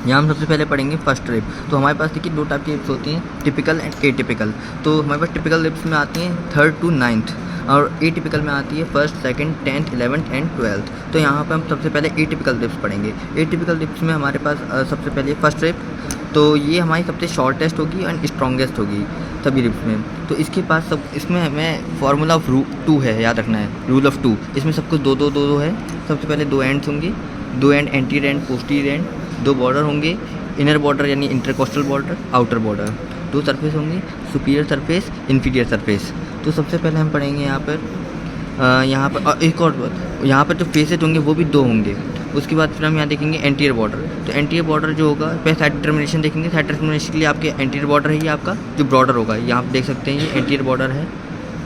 यहाँ हम सबसे पहले पढ़ेंगे फर्स्ट रिब। तो हमारे पास देखिए दो टाइप की रिब्स होती हैं, टिपिकल एंड एटिपिकल। तो हमारे पास टिपिकल रिब्स में आती हैं 3rd to 9th, और एटिपिकल में आती है 1st, 2nd, 10th, 11th and 12th। तो यहाँ पर हम सबसे पहले एटिपिकल रिब्स पढ़ेंगे। एटिपिकल रिब्स में हमारे पास सबसे पहले फर्स्ट रिब, तो ये हमारी सबसे शॉर्टेस्ट होगी एंड स्ट्रॉन्गेस्ट होगी सभी रिब्स में। तो इसके पास सब इसमें हमें फार्मूला ऑफ 2 है, याद रखना है, रूल ऑफ 2। इसमें सब कुछ दो है। सबसे पहले 2 एंड्स होंगे, 2 and anterior and posterior and, 2 border होंगे, इनर बॉर्डर यानी intercostal border, outer border, 2 surface होंगे, सुपीरियर सरफेस, इन्फीरियर सरफेस। तो सबसे पहले हम पढ़ेंगे यहाँ पर एक और बात, यहाँ पर जो फेसेस होंगे वो भी 2 होंगे। उसके बाद फिर हम यहाँ देखेंगे एंटीरियर बॉर्डर। तो एंटीरियर बॉर्डर जो होगा, पहले साइड डिटर्मिनेशन देखेंगे। साइड डिटर्मिनेशन के लिए आपके एंटीरियर बॉर्डर है, ये आपका जो ब्रॉडर होगा, यहाँ आप देख सकते हैं ये एंटीरियर बॉर्डर है,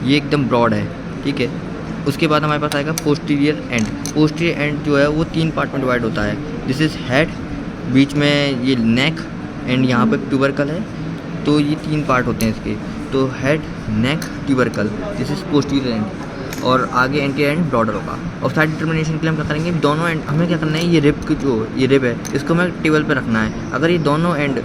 ये एकदम ब्रॉड है, ठीक है। उसके बाद हमारे पास आएगा पोस्टीरियर एंड। पोस्टीरियर एंड जो है वो 3 पार्ट में डिवाइड होता है। दिस इज़ हेड, बीच में ये नेक एंड यहाँ पर ट्यूबरकल है। तो ये 3 पार्ट होते हैं इसके, तो head, neck, tubercle, this is posterior and. और आगे एंटीरियर एंड ब्रॉडर होगा। और साइड डिटर्मिनेशन के लिए हम क्या करेंगे, दोनों एंड हमें क्या करना है, ये रिब की जो ये रिब है इसको हमें टेबल पे रखना है। अगर ये दोनों एंड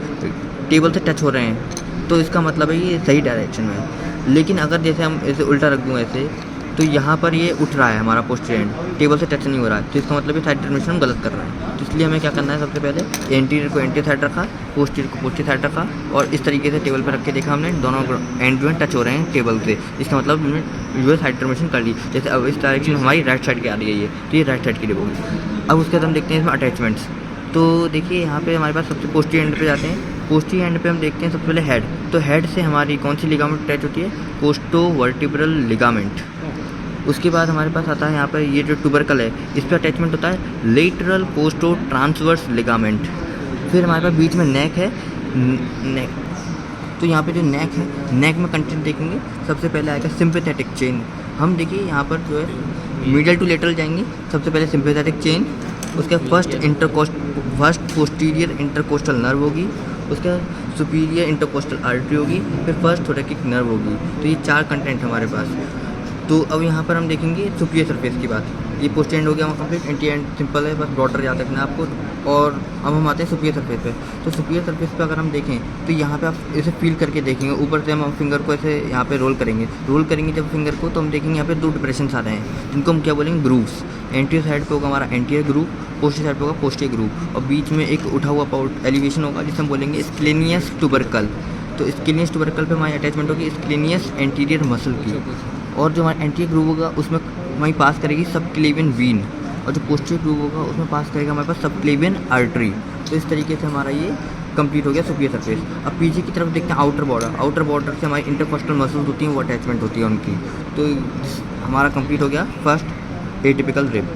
टेबल से टच हो रहे हैं तो इसका मतलब है ये सही डायरेक्शन में है। लेकिन अगर जैसे हम इसे उल्टा रख दूँ ऐसे, तो यहाँ पर ये उठ रहा है हमारा पोस्टीरियर एंड, टेबल से टच नहीं हो रहा है, तो इसका मतलब ये साइड डिटर्मिनेशन हम गलत कर रहे हैं। तो इसलिए हमें क्या करना है, सबसे पहले एंटीरियर को एंटीरियर साइड रखा, पोस्टीरियर को पोस्टीरियर साइड रखा, और इस तरीके से टेबल पर रख के देखा हमने दोनों एंड जो है टच हो रहे हैं टेबल से, इसका मतलब हमने जो है साइड डिटर्मिनेशन कर ली। जैसे अब इस डायरेक्शन हमारी राइट साइड की आ रही है ये, तो ये राइट साइड की रिब होगी। अब उसके बाद हम देखते हैं इसमें अटैचमेंट्स। तो देखिए यहाँ पे हमारे पास सबसे पोस्टीरियर एंड पे जाते हैं। पोस्टीरियर एंड पे हम देखते हैं सबसे पहले हेड। तो हेड से हमारी कौन सी लिगामेंट अटैच होती है, कोस्टोवर्टिब्रल लिगामेंट। उसके बाद हमारे पास आता है यहाँ पर ये जो ट्यूबरकल है, इस पर अटैचमेंट होता है लेटरल कोस्टो ट्रांसवर्स लिगामेंट। फिर हमारे पास बीच में नेक है, नेक। तो यहाँ पे जो नेक है, नेक में कंटेंट देखेंगे, सबसे पहले आएगा सिंपैथेटिक चेन। हम देखिए यहाँ पर जो है मिडल टू लेटरल जाएंगे, सबसे पहले सिंपैथेटिक चेन, उसके फर्स्ट पोस्टीरियर इंटरकोस्टल नर्व होगी, उसके बाद सुपीरियर इंटरकोस्टल आर्टरी होगी, फिर फर्स्ट थोरेकिक नर्व होगी। तो ये 4 कंटेंट हमारे पास। तो अब यहाँ पर हम देखेंगे सुपीरियर सरफेस की बात। ये पोस्ट एंड हो गया हमारा कंप्लीट, एंटी एंड सिंपल है, बस ब्रॉडर याद रखना है आपको। और अब हम आते हैं सुपीरियर सरफेस पे। तो सुपीरियर सरफेस पे अगर हम देखें तो यहाँ पे आप इसे फील करके देखेंगे, ऊपर से हम फिंगर को ऐसे यहाँ पे रोल करेंगे जब फिंगर को, तो हम देखेंगे यहाँ पे 2 डिप्रेशंस आ रहे हैं, जिनको हम क्या बोलेंगे, ग्रूव्स। एंटीरियर साइड पे होगा हमारा एंटीरियर ग्रूव, पोस्टीरियर साइड पे होगा पोस्टीरियर ग्रूव, और बीच में एक उठा हुआ पाउट एलिवेशन होगा जिसे हम बोलेंगे स्क्लेनियस ट्यूबरकल। तो स्क्लेनियस ट्यूबरकल पे हमारी अटैचमेंट होगी स्क्लेनियस एंटीरियर मसल की, और जो हमारा एंटीरियर ग्रूव होगा उसमें हमारी पास करेगी सबक्लेवियन वीन, और जो पोस्टीरियर ग्रूव होगा उसमें पास करेगा हमारे पास सबक्लेवियन आर्टरी। तो इस तरीके से हमारा ये कंप्लीट हो गया सुपीरियर सरफेस। अब पीछे की तरफ देखते हैं आउटर बॉर्डर। आउटर बॉर्डर से हमारी इंटरकोस्टल मसल्स होती हैं, वो अटैचमेंट होती है उनकी। तो हमारा कंप्लीट हो गया फर्स्ट एटिपिकल रिब।